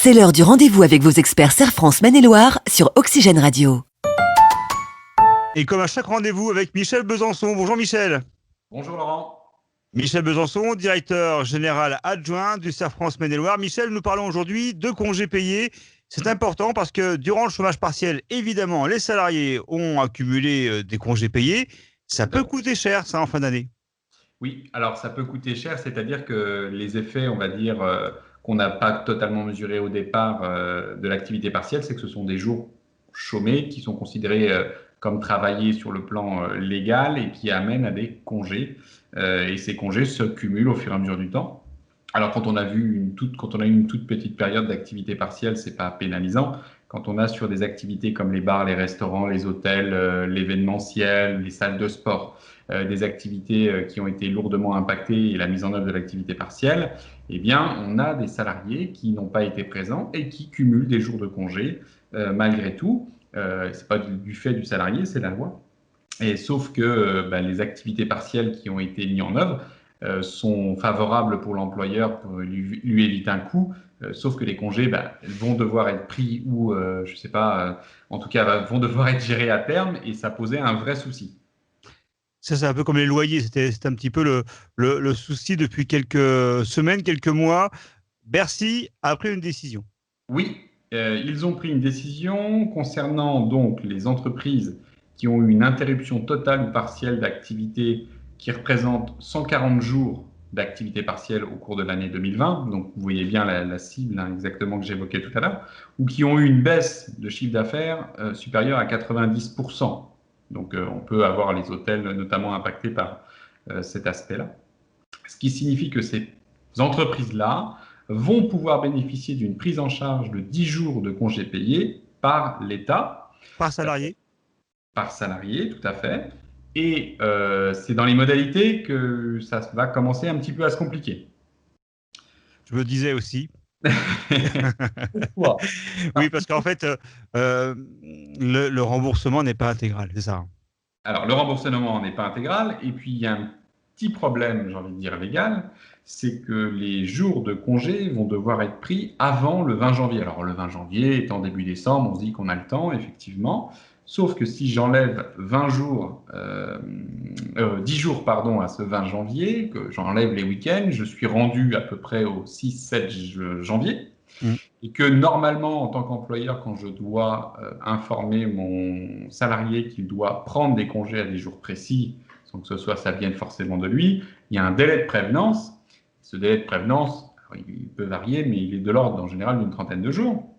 C'est l'heure du rendez-vous avec vos experts Serre France Maine-et-Loire sur Oxygène Radio. Et comme à chaque rendez-vous avec Michel Besançon. Bonjour Michel. Bonjour Laurent. Michel Besançon, directeur général adjoint du Serre France Maine-et-Loire. Michel, nous parlons aujourd'hui de congés payés. C'est important parce que durant le chômage partiel, évidemment, les salariés ont accumulé des congés payés. Ça peut coûter cher, ça, en fin d'année. Oui, alors ça peut coûter cher, c'est-à-dire que les effets, on va dire, qu'on n'a pas totalement mesurés au départ de l'activité partielle, c'est que ce sont des jours chômés qui sont considérés comme travaillés sur le plan légal et qui amènent à des congés. Et ces congés se cumulent au fur et à mesure du temps. Alors quand on a eu une toute petite période d'activité partielle, c'est pas pénalisant. Quand on a sur des activités comme les bars, les restaurants, les hôtels, l'événementiel, les salles de sport, des activités qui ont été lourdement impactées et la mise en œuvre de l'activité partielle, eh bien, on a des salariés qui n'ont pas été présents et qui cumulent des jours de congé malgré tout. C'est pas du fait du salarié, c'est la loi. Et sauf que les activités partielles qui ont été mises en œuvre sont favorables pour l'employeur pour lui éviter un coût, sauf que les congés vont devoir être pris ou, je ne sais pas, en tout cas, vont devoir être gérés à terme et ça posait un vrai souci. Ça, c'est un peu comme les loyers. C'était un petit peu le souci depuis quelques semaines, quelques mois. Bercy a pris une décision. Oui, ils ont pris une décision concernant donc les entreprises qui ont eu une interruption totale ou partielle d'activité qui représente 140 jours d'activité partielle au cours de l'année 2020. Donc, vous voyez bien la cible exactement que j'évoquais tout à l'heure, ou qui ont eu une baisse de chiffre d'affaires supérieure à 90%. Donc, on peut avoir les hôtels notamment impactés par cet aspect-là. Ce qui signifie que ces entreprises-là vont pouvoir bénéficier d'une prise en charge de 10 jours de congés payés par l'État. Par salarié. Par salarié, tout à fait. Et c'est dans les modalités que ça va commencer un petit peu à se compliquer. Je me disais aussi. Pourquoi ? Oui, parce qu'en fait, le remboursement n'est pas intégral, c'est ça. Alors, le remboursement n'est pas intégral. Et puis, il y a un petit problème, j'ai envie de dire légal, c'est que les jours de congé vont devoir être pris avant le 20 janvier. Alors, le 20 janvier étant début décembre, on se dit qu'on a le temps, effectivement. Sauf que si j'enlève 10 jours à ce 20 janvier, que j'enlève les week-ends, je suis rendu à peu près au 6-7 janvier. Et que normalement, en tant qu'employeur, quand je dois informer mon salarié qu'il doit prendre des congés à des jours précis, sans que ça vienne forcément de lui, il y a un délai de prévenance. Ce délai de prévenance, il peut varier, mais il est de l'ordre en général d'une 30aine de jours.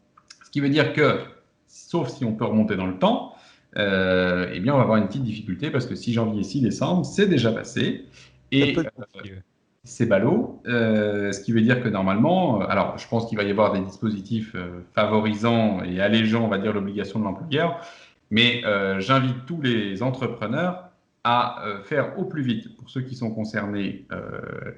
Ce qui veut dire que, sauf si on peut remonter dans le temps, eh bien, on va avoir une petite difficulté parce que 6 janvier, 6 décembre, c'est déjà passé. Et c'est ballot, ce qui veut dire que normalement, alors je pense qu'il va y avoir des dispositifs favorisant et allégeant, on va dire, l'obligation de l'employeur, mais j'invite tous les entrepreneurs à faire au plus vite, pour ceux qui sont concernés,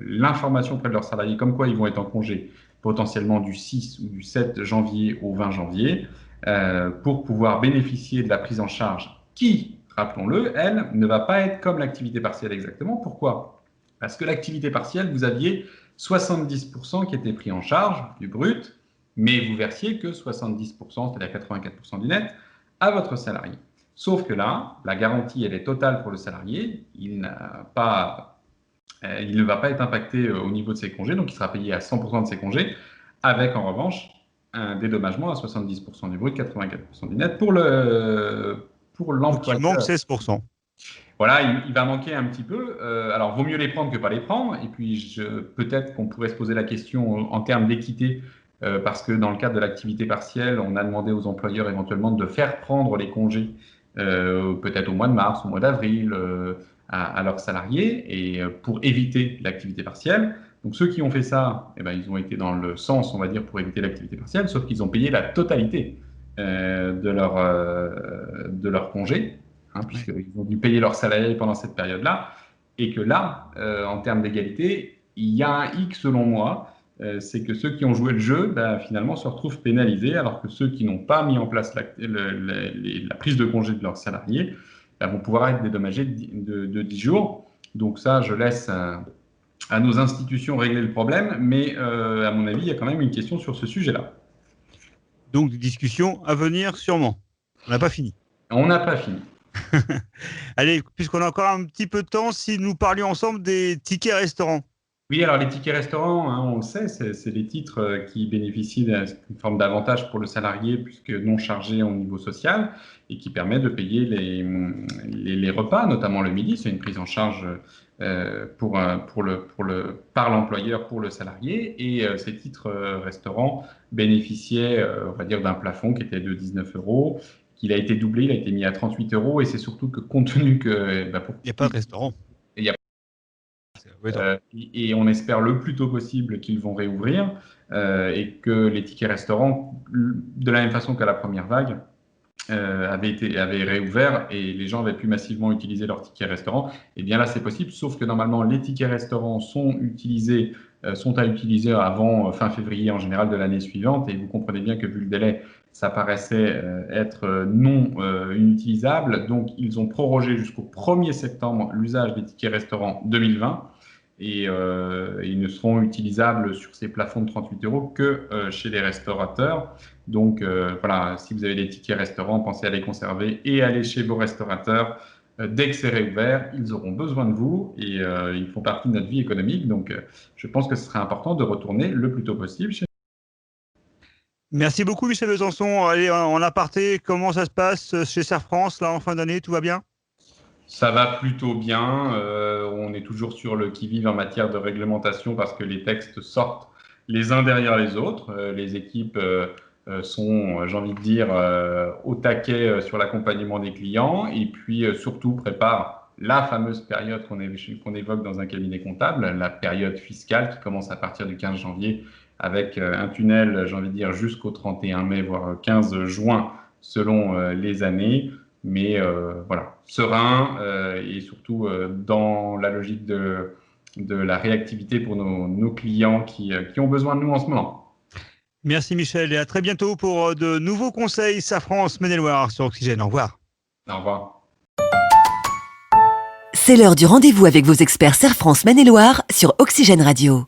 l'information auprès de leurs salariés, comme quoi ils vont être en congé potentiellement du 6 ou du 7 janvier au 20 janvier, pour pouvoir bénéficier de la prise en charge qui, rappelons-le, elle, ne va pas être comme l'activité partielle exactement. Pourquoi ? Parce que l'activité partielle, vous aviez 70% qui étaient pris en charge du brut, mais vous versiez que 70%, c'est-à-dire 84% du net, à votre salarié. Sauf que là, la garantie, elle est totale pour le salarié. Il ne va pas être impacté au niveau de ses congés, donc il sera payé à 100% de ses congés, avec en revanche un dédommagement à 70% du brut, 84% du net pour l'employeur. Il manque 16%. Voilà, il va manquer un petit peu. Alors, vaut mieux les prendre que pas les prendre. Et puis, peut-être qu'on pourrait se poser la question en termes d'équité, parce que dans le cadre de l'activité partielle, on a demandé aux employeurs éventuellement de faire prendre les congés, peut-être au mois de mars, au mois d'avril, à leurs salariés, et pour éviter l'activité partielle. Donc, ceux qui ont fait ça, ils ont été dans le sens, on va dire, pour éviter l'activité partielle, sauf qu'ils ont payé la totalité de leur congé. Puisqu'ils ont dû payer leurs salariés pendant cette période-là, et que là, en termes d'égalité, il y a un hic selon moi, c'est que ceux qui ont joué le jeu, finalement, se retrouvent pénalisés, alors que ceux qui n'ont pas mis en place la prise de congé de leurs salariés vont pouvoir être dédommagés de 10 jours. Donc ça, je laisse à nos institutions régler le problème, mais à mon avis, il y a quand même une question sur ce sujet-là. Donc, des discussions à venir sûrement. On n'a pas fini. On n'a pas fini. Allez, puisqu'on a encore un petit peu de temps, si nous parlions ensemble des tickets restaurants. Oui, alors les tickets restaurants, hein, on le sait, c'est des titres qui bénéficient d'une forme d'avantage pour le salarié puisque non chargé au niveau social et qui permet de payer les repas, notamment le midi. C'est une prise en charge par l'employeur pour le salarié. Et ces titres restaurants bénéficiaient, on va dire, d'un plafond qui était de 19 €. Il a été doublé, il a été mis à 38 €. Et c'est surtout que compte tenu que... il n'y a pas de restaurant. Et on espère le plus tôt possible qu'ils vont réouvrir et que les tickets restaurants, de la même façon qu'à la première vague, avaient réouvert et les gens avaient pu massivement utiliser leurs tickets restaurants. Et bien là, c'est possible, sauf que normalement, les tickets restaurants sont à utiliser avant fin février en général de l'année suivante. Et vous comprenez bien que vu le délai, ça paraissait être non inutilisable. Donc, ils ont prorogé jusqu'au 1er septembre l'usage des tickets restaurants 2020. Et ils ne seront utilisables sur ces plafonds de 38 € que chez les restaurateurs. Donc voilà, si vous avez des tickets restaurants, pensez à les conserver et allez chez vos restaurateurs. Dès que c'est réouvert, ils auront besoin de vous et ils font partie de notre vie économique. Donc je pense que ce serait important de retourner le plus tôt possible chez Merci beaucoup Michel Besançon. Allez, en aparté, comment ça se passe chez Serre France là en fin d'année? Tout va bien? Ça va plutôt bien. On est toujours sur le qui-vive en matière de réglementation parce que les textes sortent les uns derrière les autres. Les équipes sont, j'ai envie de dire, au taquet sur l'accompagnement des clients et puis surtout préparent la fameuse période qu'on évoque dans un cabinet comptable, la période fiscale qui commence à partir du 15 janvier avec un tunnel, j'ai envie de dire, jusqu'au 31 mai, voire 15 juin selon les années. Mais voilà, serein et surtout dans la logique de la réactivité pour nos clients qui ont besoin de nous en ce moment. Merci Michel et à très bientôt pour de nouveaux conseils Serre France Maine-et-Loire sur Oxygène. Au revoir. Au revoir. C'est l'heure du rendez-vous avec vos experts Serre France Maine-et-Loire sur Oxygène Radio.